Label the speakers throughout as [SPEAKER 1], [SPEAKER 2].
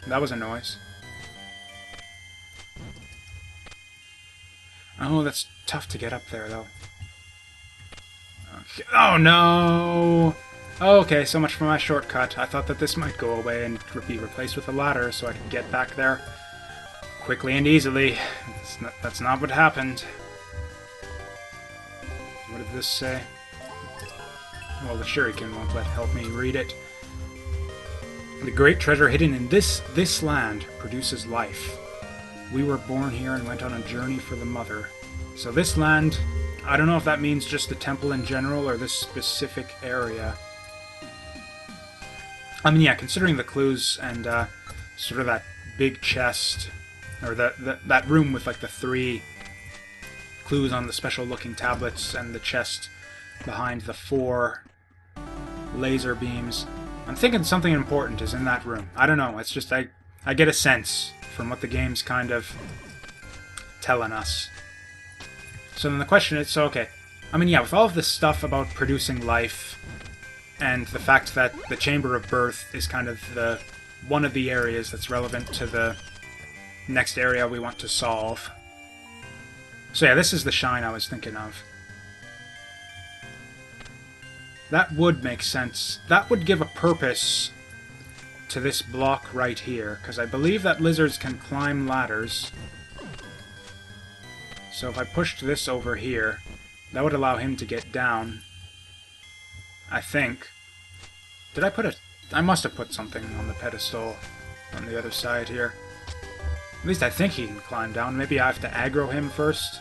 [SPEAKER 1] That was a noise. Oh, that's tough to get up there, though. Okay. Oh, no! Okay, so much for my shortcut. I thought that this might go away and be replaced with a ladder so I could get back there quickly and easily. That's not what happened. What did this say? Well, the shuriken won't help me read it. The great treasure hidden in this land produces life. We were born here and went on a journey for the mother. So this land, I don't know if that means just the temple in general or this specific area. I mean, yeah, considering the clues and sort of that big chest, or that room with like the 3 clues on the special-looking tablets and the chest behind the 4 laser beams, I'm thinking something important is in that room. I don't know, it's just I get a sense from what the game's kind of telling us. So then the question is, so okay, I mean, yeah, with all of this stuff about producing life, and the fact that the Chamber of Birth is kind of one of the areas that's relevant to the next area we want to solve. So yeah, this is the shine I was thinking of. That would make sense. That would give a purpose to this block right here, because I believe that lizards can climb ladders. So if I pushed this over here, that would allow him to get down. I think. Did I put a... I must have put something on the pedestal on the other side here. At least I think he can climb down. Maybe I have to aggro him first.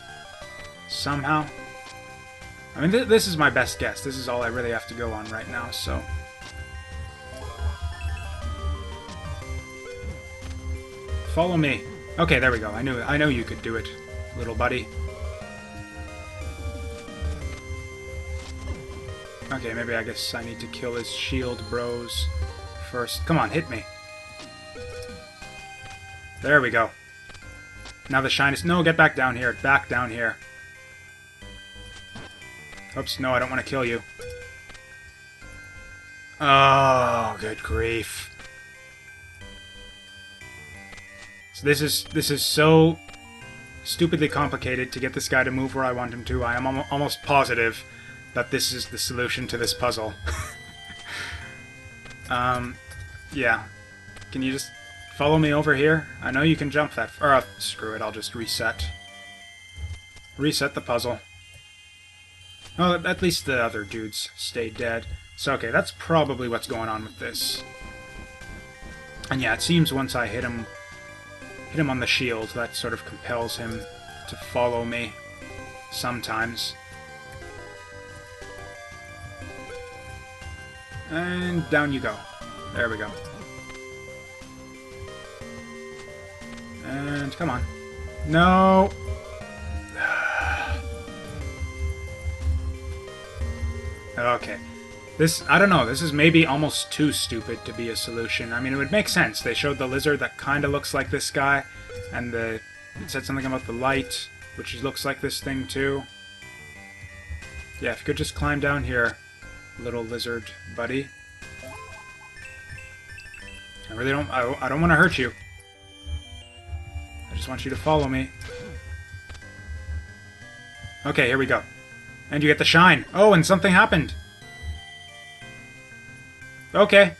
[SPEAKER 1] Somehow. I mean, this is my best guess. This is all I really have to go on right now, so... Follow me. Okay, there we go. I know you could do it, little buddy. Okay, maybe I guess I need to kill his shield bros first. Come on, hit me. There we go. Now the shine is... No, get back down here. Back down here. Oops, no, I don't want to kill you. Oh, good grief. So this is so stupidly complicated to get this guy to move where I want him to. I am almost positive that this is the solution to this puzzle. Yeah. Can you just follow me over here? I know you can jump that far. Oh, screw it, I'll just reset. Reset the puzzle. Oh, at least the other dudes stayed dead. So, okay, that's probably what's going on with this. And yeah, it seems once I hit him on the shield, that sort of compels him to follow me sometimes. And down you go. There we go. And come on. No! Okay. This, I don't know, this is maybe almost too stupid to be a solution. I mean, it would make sense. They showed the lizard that kind of looks like this guy, and it said something about the light, which looks like this thing too. Yeah, if you could just climb down here, little lizard buddy. I really don't... I don't want to hurt you. I just want you to follow me. Okay, here we go. And you get the shine. Oh, and something happened. Okay.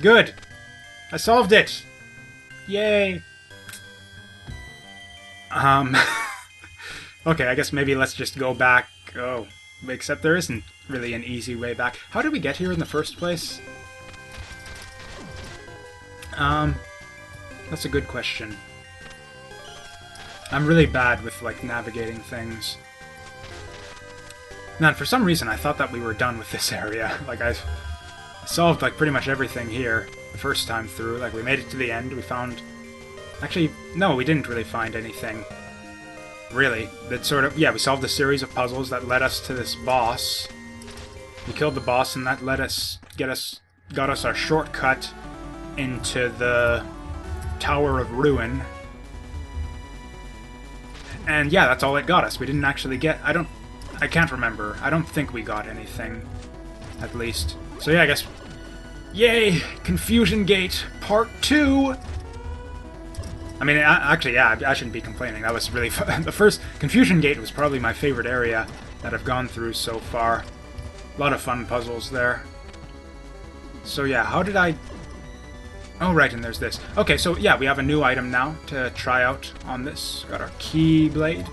[SPEAKER 1] Good. I solved it. Yay. Okay, I guess maybe let's just go back. Oh, except there isn't really an easy way back. How did we get here in the first place? That's a good question. I'm really bad with, like, navigating things. Man, for some reason I thought that we were done with this area. Like, I solved, like, pretty much everything here the first time through. Like, we made it to the end, we found... Actually, no, we didn't really find anything. Really. That sort of... Yeah, we solved a series of puzzles that led us to this boss. We killed the boss, and that let us... got us our shortcut into the Tower of Ruin. And yeah, that's all it got us. We didn't actually get... I can't remember. I don't think we got anything, at least. So yeah, I guess... Yay! Confusion Gate Part 2! I mean, actually, yeah, I shouldn't be complaining. That was really fun. The first Confusion Gate was probably my favorite area that I've gone through so far. A lot of fun puzzles there. So yeah, how did I... Oh, right, and there's this. Okay, so yeah, we have a new item now to try out on this. Got our Keyblade.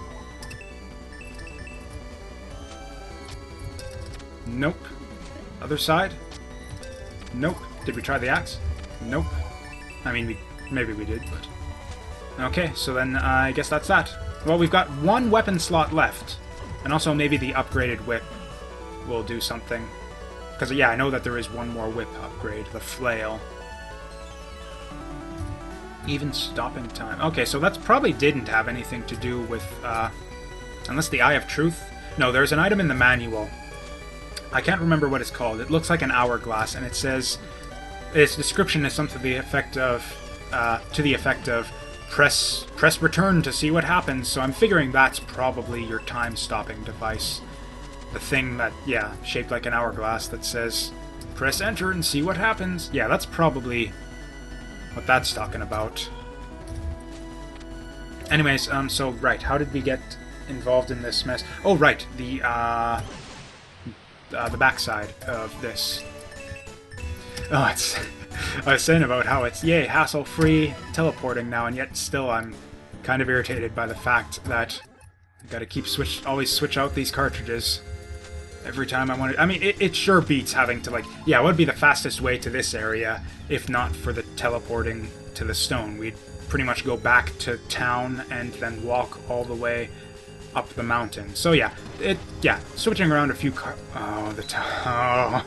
[SPEAKER 1] Nope. Other side? Nope. Did we try the axe? Nope. I mean, maybe we did, but... Okay, so then I guess that's that. Well, we've got one weapon slot left. And also maybe the upgraded whip will do something. Because, yeah, I know that there is one more whip upgrade, the flail. Even stopping time. Okay, so that probably didn't have anything to do with, unless the Eye of Truth? No, there's an item in the manual. I can't remember what it's called. It looks like an hourglass, and it says... Its description is something to the effect of... Press return to see what happens, so I'm figuring that's probably your time-stopping device. The thing that, yeah, shaped like an hourglass that says, press enter and see what happens. Yeah, that's probably what that's talking about. Anyways, so, right, how did we get involved in this mess? Oh, right, the backside of this. Oh, it's... I was saying about how it's, yay, hassle-free teleporting now, and yet still I'm kind of irritated by the fact that I've got to always switch out these cartridges every time I want to... I mean, it sure beats having to, like... Yeah, what would be the fastest way to this area if not for the teleporting to the stone? We'd pretty much go back to town and then walk all the way up the mountain. So yeah, switching around a few Oh.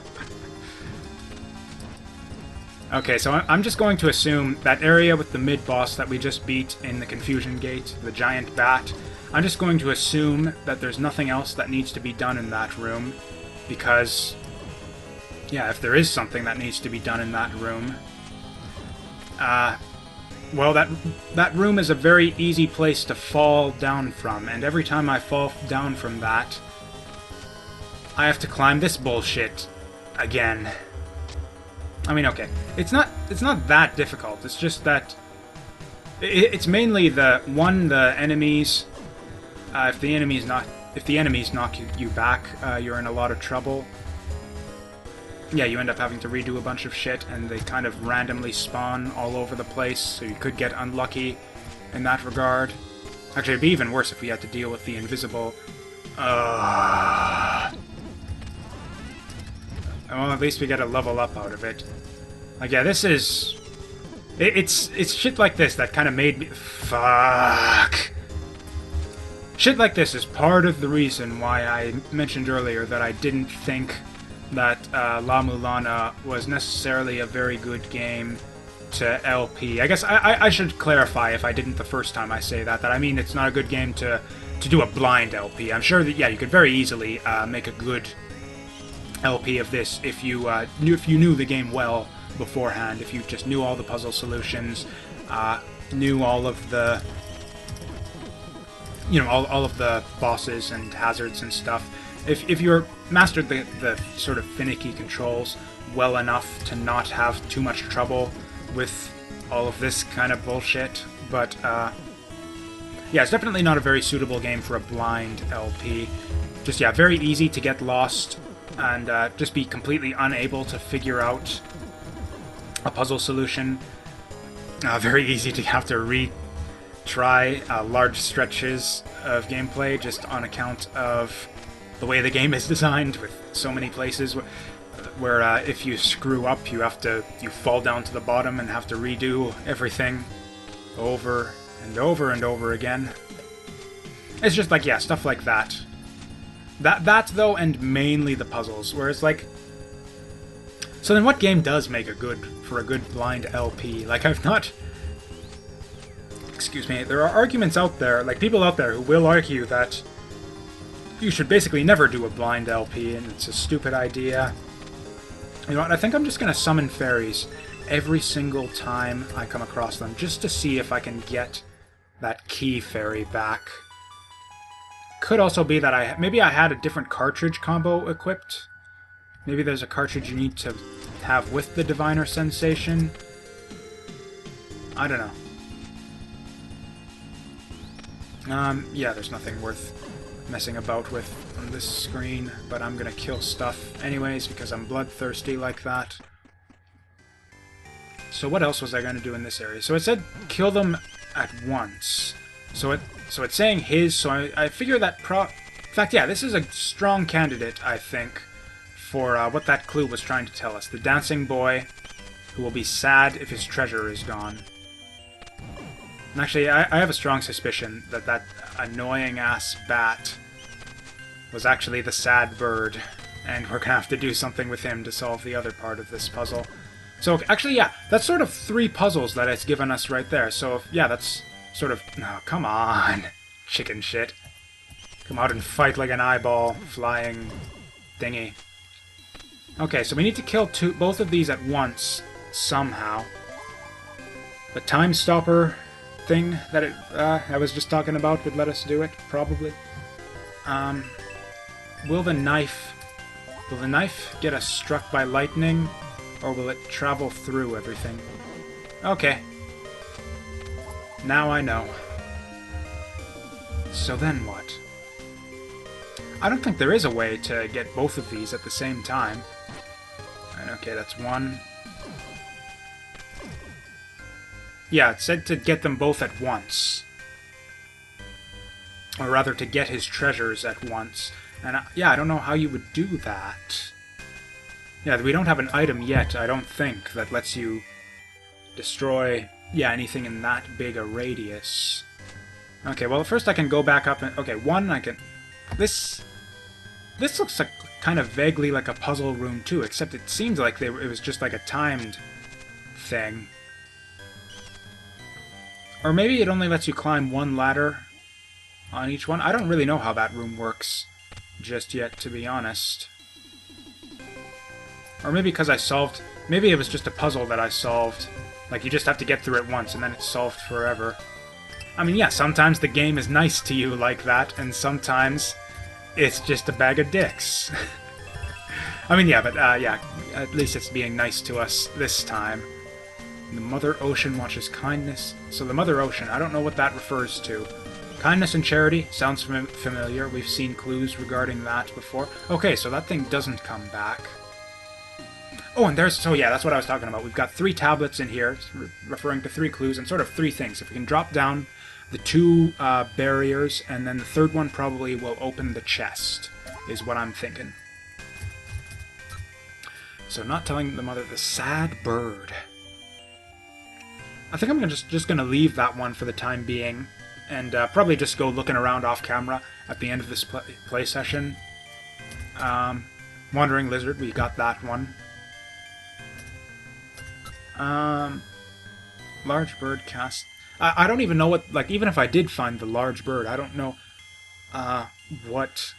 [SPEAKER 1] Okay, so I'm just going to assume that area with the mid-boss that we just beat in the Confusion Gate, the giant bat, I'm just going to assume that there's nothing else that needs to be done in that room, because, yeah, if there is something that needs to be done in that room, well, that room is a very easy place to fall down from, and every time I fall down from that, I have to climb this bullshit again. I mean, okay, it's not that difficult. It's just that it's mainly the enemies. If the enemies knock you back, you're in a lot of trouble. Yeah, you end up having to redo a bunch of shit, and they kind of randomly spawn all over the place, so you could get unlucky in that regard. Actually, it'd be even worse if we had to deal with the invisible. Well, at least we get a level up out of it. Like, yeah, this is... It's shit like this that kind of made me... Fuck! Shit like this is part of the reason why I mentioned earlier that I didn't think that La-Mulana was necessarily a very good game to LP. I guess I should clarify if I didn't the first time I say that I mean it's not a good game to do a blind LP. I'm sure that, yeah, you could very easily make a good LP of this if you knew the game well beforehand, if you just knew all the puzzle solutions, knew all of the all of the bosses and hazards and stuff. If you're mastered the sort of finicky controls well enough to not have too much trouble with all of this kind of bullshit. But yeah, it's definitely not a very suitable game for a blind LP. Just, yeah, very easy to get lost and just be completely unable to figure out a puzzle solution. Very easy to have to retry large stretches of gameplay just on account of the way the game is designed, with so many places where if you screw up, you fall down to the bottom and have to redo everything over and over and over again. It's just like, yeah, stuff like that. That though, and mainly the puzzles, where it's like... So then what game does make for a good blind LP? Like, I've not... Excuse me, there are arguments out there, like people out there who will argue that you should basically never do a blind LP, and it's a stupid idea. You know what, I think I'm just going to summon fairies every single time I come across them, just to see if I can get that key fairy back. Could also be that maybe I had a different cartridge combo equipped. Maybe there's a cartridge you need to have with the Diviner Sensation. I don't know. Yeah, there's nothing worth messing about with on this screen, but I'm gonna kill stuff anyways because I'm bloodthirsty like that. So what else was I gonna do in this area? So it said kill them at once. So it's saying his, so I figure that in fact, yeah, this is a strong candidate, I think, for what that clue was trying to tell us. The dancing boy who will be sad if his treasure is gone. And actually, I have a strong suspicion that that annoying-ass bat was actually the sad bird, and we're gonna have to do something with him to solve the other part of this puzzle. So, actually, yeah, that's sort of 3 puzzles that it's given us right there. So, yeah, that's sort of... No, come on, chicken shit. Come out and fight like an eyeball flying thingy. Okay, so we need to kill both of these at once, somehow. The time stopper thing that I was just talking about would let us do it, probably. Will the knife get us struck by lightning, or will it travel through everything? Okay. Now I know. So then what? I don't think there is a way to get both of these at the same time. Okay, that's one. Yeah, it said to get them both at once. Or rather, to get his treasures at once. And yeah, I don't know how you would do that. Yeah, we don't have an item yet, I don't think, that lets you destroy, yeah, anything in that big a radius. Okay, well, first I can go back up and... Okay, one, I can... This looks like kind of vaguely like a puzzle room, too, except it seems like it was just like a timed thing. Or maybe it only lets you climb one ladder on each one. I don't really know how that room works just yet, to be honest. Or maybe because I solved... Maybe it was just a puzzle that I solved. Like, you just have to get through it once, and then it's solved forever. I mean, yeah, sometimes the game is nice to you like that, and sometimes it's just a bag of dicks. I mean, yeah, but, yeah, at least it's being nice to us this time. The Mother Ocean watches kindness. So the Mother Ocean, I don't know what that refers to. Kindness and charity sounds familiar. We've seen clues regarding that before. Okay, so that thing doesn't come back. Oh, and there's... So yeah, that's what I was talking about. We've got 3 tablets in here, referring to 3 clues, and sort of 3 things. If we can drop down the 2 barriers, and then the 3rd one probably will open the chest, is what I'm thinking. So not telling the mother... The sad bird... I think I'm just going to leave that one for the time being, and probably just go looking around off camera at the end of this play session. Wandering Lizard, we got that one. Large bird cast... I don't even know what... Like, even if I did find the large bird, I don't know what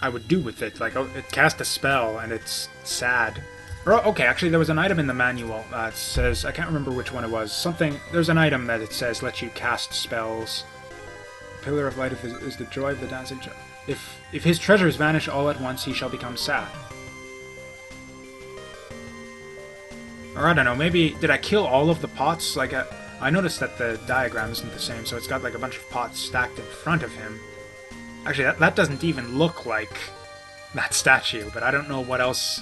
[SPEAKER 1] I would do with it. Like, oh, it cast a spell, and it's sad. Okay, actually, there was an item in the manual that says... I can't remember which one it was. Something... There's an item that it says lets you cast spells. Pillar of Light is the joy of the dancing... If his treasures vanish all at once, he shall become sad. Or I don't know, maybe... Did I kill all of the pots? Like, I noticed that the diagram isn't the same, so it's got like a bunch of pots stacked in front of him. Actually, that doesn't even look like that statue, but I don't know what else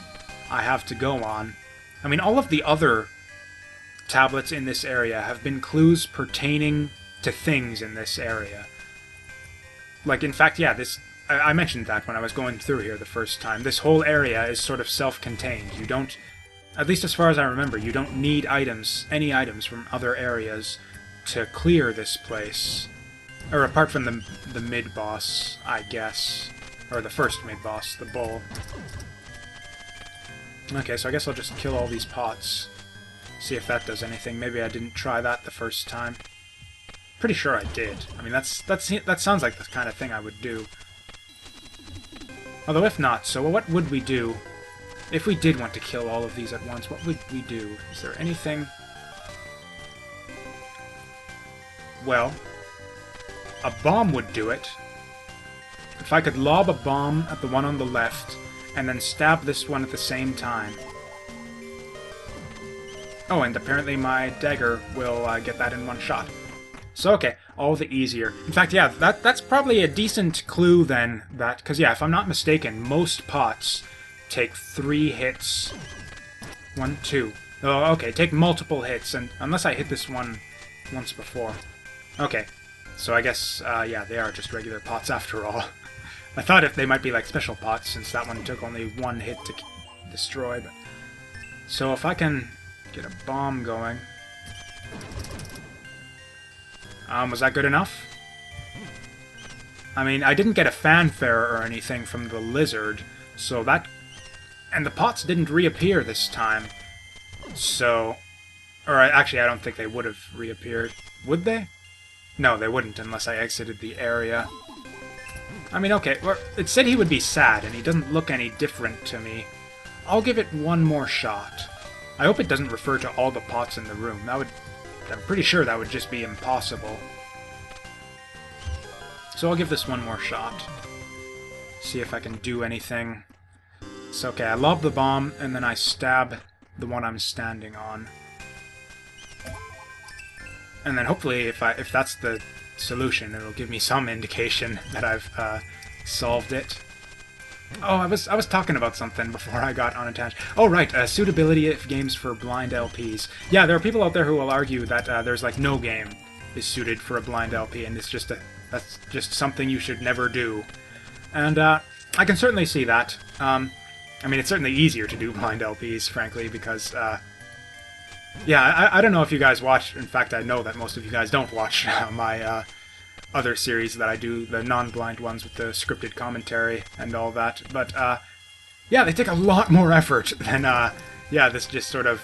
[SPEAKER 1] I have to go on. I mean, all of the other tablets in this area have been clues pertaining to things in this area. Like, in fact, yeah, this... I mentioned that when I was going through here the first time. This whole area is sort of self-contained. You don't... At least as far as I remember, you don't need items, any items from other areas to clear this place. Or apart from the mid-boss, I guess. Or the first mid-boss, the bull. Okay, so I guess I'll just kill all these pots. See if that does anything. Maybe I didn't try that the first time. Pretty sure I did. I mean, that sounds like the kind of thing I would do. Although if not, so what would we do? If we did want to kill all of these at once, what would we do? Is there anything... Well, a bomb would do it. If I could lob a bomb at the one on the left, and then stab this one at the same time. Oh, and apparently my dagger will get that in one shot. So, okay, all the easier. In fact, yeah, that's probably a decent clue then, that... Because, yeah, if I'm not mistaken, most pots take 3 hits. 1, 2. Oh, okay, take multiple hits, and unless I hit this one once before. Okay, so I guess, yeah, they are just regular pots after all. I thought if they might be like special pots, since that one took only 1 hit to destroy, but... So if I can get a bomb going... was that good enough? I mean, I didn't get a fanfare or anything from the lizard, so that... And the pots didn't reappear this time, so... Or actually, I don't think they would have reappeared. Would they? No, they wouldn't unless I exited the area. I mean, okay, well, it said he would be sad, and he doesn't look any different to me. I'll give it one more shot. I hope it doesn't refer to all the pots in the room. That would... I'm pretty sure that would just be impossible. So I'll give this one more shot. See if I can do anything. It's okay, I lob the bomb, and then I stab the one I'm standing on. And then hopefully, if that's the solution, it'll give me some indication that I've solved it. Oh, I was talking about something before I got unattached. Oh, right, suitability of games for blind LPs. Yeah, there are people out there who will argue that there's like no game is suited for a blind LP, and that's just something you should never do. And I can certainly see that. I mean, it's certainly easier to do blind LPs, frankly, because yeah, I don't know if you guys watch. In fact, I know that most of you guys don't watch my other series that I do, the non-blind ones with the scripted commentary and all that. But, yeah, they take a lot more effort than, yeah, this just sort of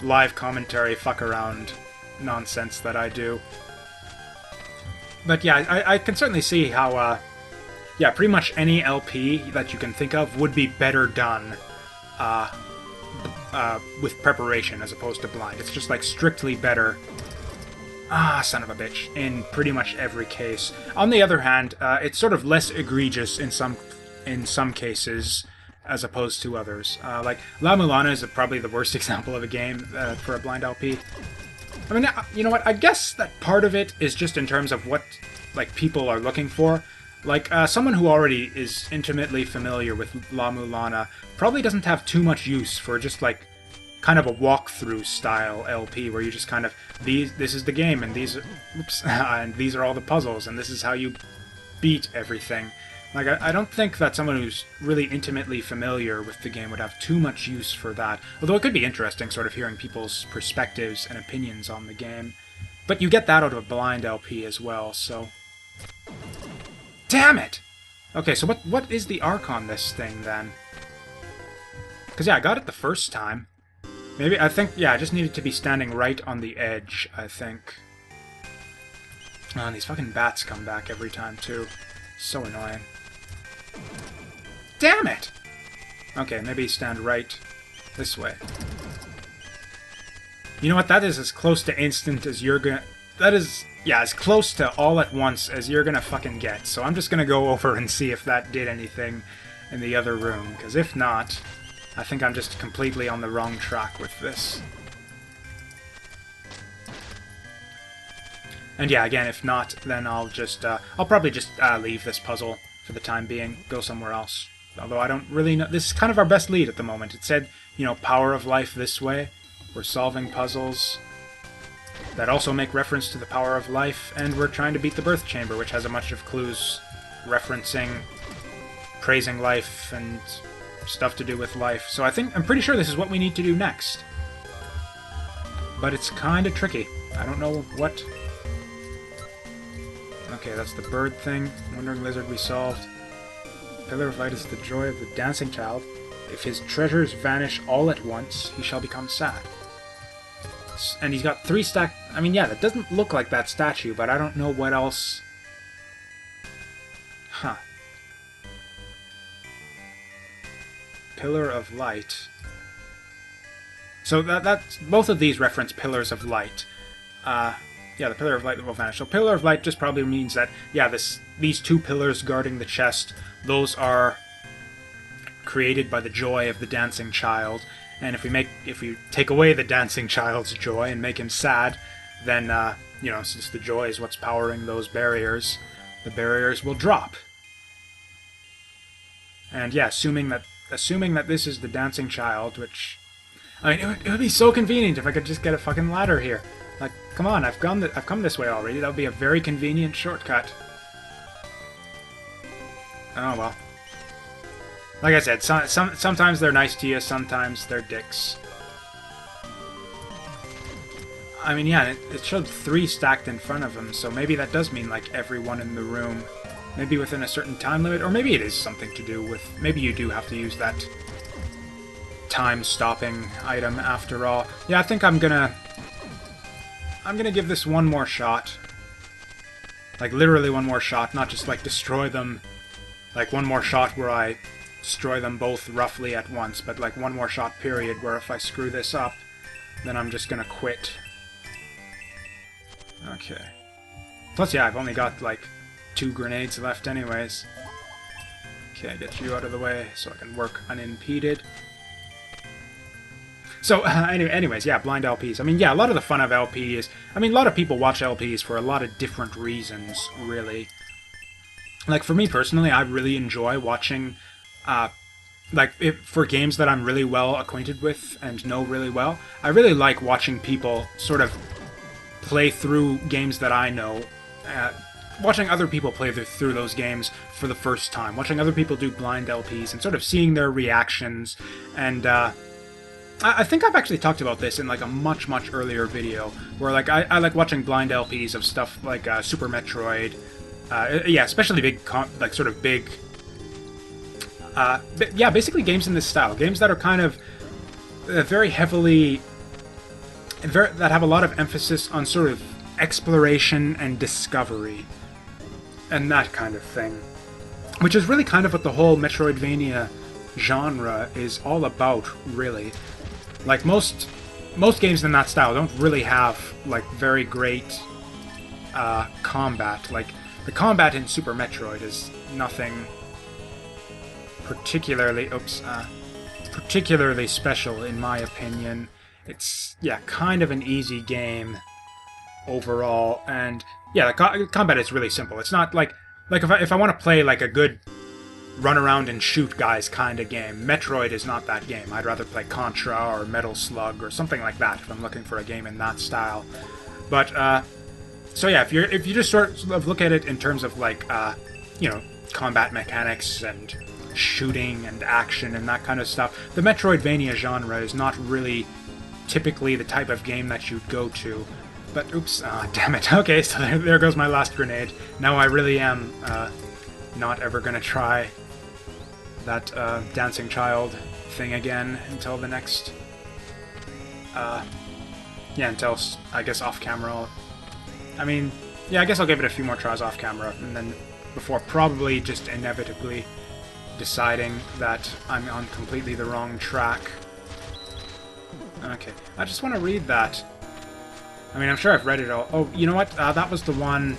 [SPEAKER 1] live commentary fuck-around nonsense that I do. But, yeah, I can certainly see how, yeah, pretty much any LP that you can think of would be better done, with preparation as opposed to blind. It's just, like, strictly better... Ah, son of a bitch, in pretty much every case. On the other hand, it's sort of less egregious in some cases as opposed to others. Like, La-Mulana is probably the worst example of a game for a blind LP. I mean, you know what, I guess that part of it is just in terms of what, like, people are looking for. Like, someone who already is intimately familiar with La-Mulana probably doesn't have too much use for just, like, kind of a walkthrough style LP where you just kind of this is the game and these and these are all the puzzles and this is how you beat everything. Like I don't think that someone who's really intimately familiar with the game would have too much use for that. Although it could be interesting sort of hearing people's perspectives and opinions on the game. But you get that out of a blind LP as well, so damn it! Okay, so what is the arc on this thing then? Because yeah, I got it the first time. Maybe, I think, yeah, I just needed to be standing right on the edge, I think. Oh, and these fucking bats come back every time, too. So annoying. Damn it! Okay, maybe stand right this way. You know what, that is as close to instant as you're gonna... That is, yeah, as close to all at once as you're gonna fucking get. So I'm just gonna go over and see if that did anything in the other room, because if not... I think I'm just completely on the wrong track with this. And yeah, again, if not, then I'll probably just leave this puzzle for the time being, go somewhere else. Although I don't really know, this is kind of our best lead at the moment. It said, you know, power of life this way. We're solving puzzles that also make reference to the power of life, and we're trying to beat the birth chamber, which has a bunch of clues referencing praising life and stuff to do with life. So I'm pretty sure this is what we need to do next. But it's kind of tricky. I don't know what... Okay, that's the bird thing. Wandering lizard we solved. Pillar of light is the joy of the dancing child. If his treasures vanish all at once, he shall become sad. And he's got 3 stack... I mean, yeah, that doesn't look like that statue, but I don't know what else... Huh. Pillar of light. So that's both of these reference pillars of light. Yeah, the pillar of light will vanish. So pillar of light just probably means that, yeah, these 2 pillars guarding the chest, those are created by the joy of the dancing child. And if we take away the dancing child's joy and make him sad, then, you know, since the joy is what's powering those barriers, the barriers will drop. And yeah, assuming that this is the dancing child, which, I mean, it would be so convenient if I could just get a fucking ladder here. Like, come on, I've come this way already. That would be a very convenient shortcut. Oh well. Like I said, sometimes they're nice to you, sometimes they're dicks. I mean, yeah, it showed 3 stacked in front of him, so maybe that does mean, like, everyone in the room. Maybe within a certain time limit, or maybe it is something to do with... Maybe you do have to use that time-stopping item after all. Yeah, I think I'm gonna give this one more shot. Like, literally one more shot, not just, like, destroy them. Like, one more shot where I destroy them both roughly at once, but, like, one more shot period where if I screw this up, then I'm just gonna quit. Okay. Plus, yeah, I've only got, like, 2 grenades left anyways. Okay, get you out of the way so I can work unimpeded. So, anyways, yeah, blind LPs. I mean, yeah, a lot of the fun of LPs... I mean, a lot of people watch LPs for a lot of different reasons, really. Like, for me personally, I really enjoy watching... for games that I'm really well acquainted with and know really well, I really like watching people sort of play through games that I know, watching other people play through those games for the first time, watching other people do blind LPs and sort of seeing their reactions, and I think I've actually talked about this in like a much earlier video, where like I like watching blind LPs of stuff like Super Metroid, yeah, especially big, sort of big, yeah, basically games in this style, games that are kind of very heavily, that have a lot of emphasis on sort of exploration and discovery, and that kind of thing. Which is really kind of what the whole Metroidvania genre is all about, really. Like, most games in that style don't really have, like, very great combat. Like, the combat in Super Metroid is nothing particularly, particularly special, in my opinion. It's, yeah, kind of an easy game overall, and yeah, the combat is really simple. It's not like if I want to play like a good run around and shoot guys kind of game, Metroid is not that game. I'd rather play Contra or Metal Slug or something like that if I'm looking for a game in that style. But so yeah, if you just sort of look at it in terms of like you know, combat mechanics and shooting and action and that kind of stuff, the Metroidvania genre is not really typically the type of game that you'd go to. But, oops, damn it. Okay, so there goes my last grenade. Now I really am not ever gonna try that dancing child thing again until the next... yeah, until, I guess, off-camera. I mean, yeah, I guess I'll give it a few more tries off-camera, and then before probably just inevitably deciding that I'm on completely the wrong track. Okay, I just want to read that. I mean, I'm sure I've read it all. Oh, you know what? That was the one...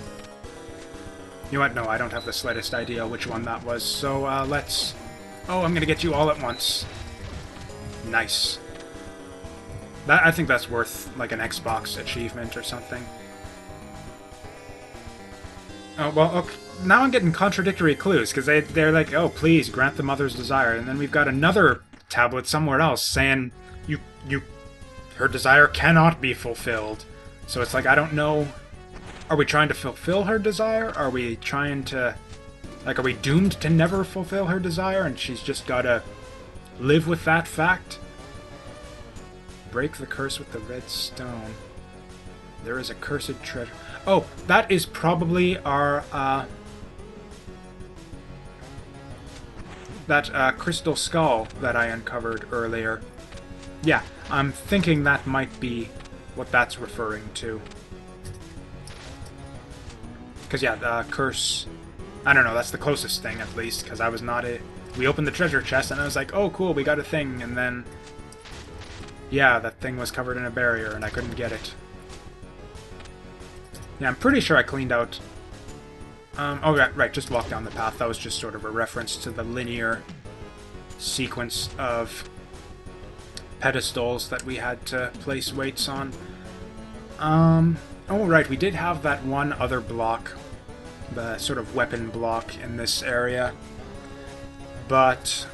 [SPEAKER 1] You know what? No, I don't have the slightest idea which one that was. So, let's... Oh, I'm gonna get you all at once. Nice. I think that's worth, like, an Xbox achievement or something. Oh, well, okay. Now I'm getting contradictory clues, because they're like, oh, please, grant the mother's desire. And then we've got another tablet somewhere else saying, her desire cannot be fulfilled. So it's like, I don't know, are we trying to fulfill her desire? Are we trying to, like, are we doomed to never fulfill her desire and she's just gotta live with that fact? Break the curse with the red stone. There is a cursed treasure. Oh, that is probably our, that crystal skull that I uncovered earlier. Yeah, I'm thinking that might be what that's referring to. Because, yeah, the curse... I don't know, that's the closest thing, at least, because I was not a... We opened the treasure chest, and I was like, oh, cool, we got a thing, and then... Yeah, that thing was covered in a barrier, and I couldn't get it. Yeah, I'm pretty sure I cleaned out... oh, right, just walk down the path. That was just sort of a reference to the linear sequence of pedestals that we had to place weights on. Oh, right, we did have that one other block, the sort of weapon block in this area. But,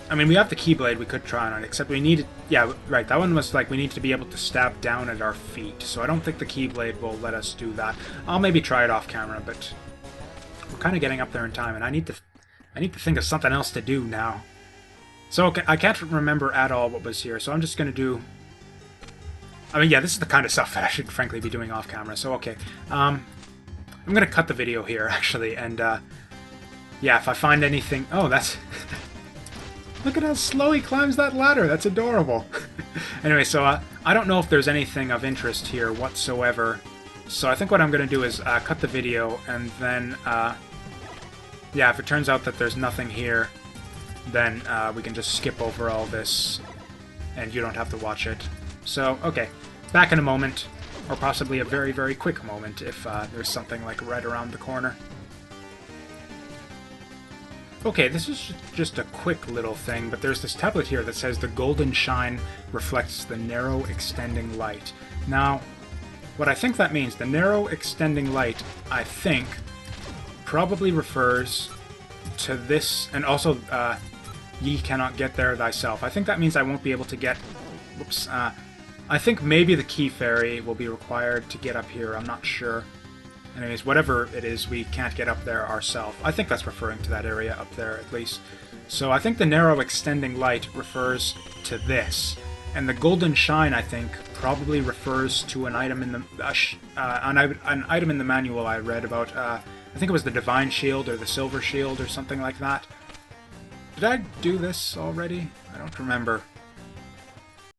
[SPEAKER 1] I mean, we have the Keyblade we could try on it, except we need... Yeah, right, that one was like we need to be able to stab down at our feet, so I don't think the Keyblade will let us do that. I'll maybe try it off camera, but we're kind of getting up there in time, and I need to think of something else to do now. So, okay, I can't remember at all what was here, so I'm just going to do... I mean, yeah, this is the kind of stuff that I should frankly be doing off camera, so okay. I'm going to cut the video here, actually, and, yeah, if I find anything... Oh, that's... Look at how slow he climbs that ladder, that's adorable. Anyway, so, I don't know if there's anything of interest here whatsoever, so I think what I'm going to do is cut the video, and then, yeah, if it turns out that there's nothing here, then we can just skip over all this, and you don't have to watch it. So, okay, back in a moment, or possibly a very, very quick moment if there's something like right around the corner. Okay, this is just a quick little thing, but there's this tablet here that says the golden shine reflects the narrow extending light. Now, what I think that means, the narrow extending light, I think, probably refers to this, and also, ye cannot get there thyself. I think that means I won't be able to get... Whoops, I think maybe the key fairy will be required to get up here, I'm not sure. Anyways, whatever it is, we can't get up there ourselves. I think that's referring to that area up there, at least. So I think the narrow extending light refers to this. And the golden shine, I think, probably refers to an item in the an item in the manual I read about. I think it was the Divine Shield or the Silver Shield or something like that. Did I do this already? I don't remember.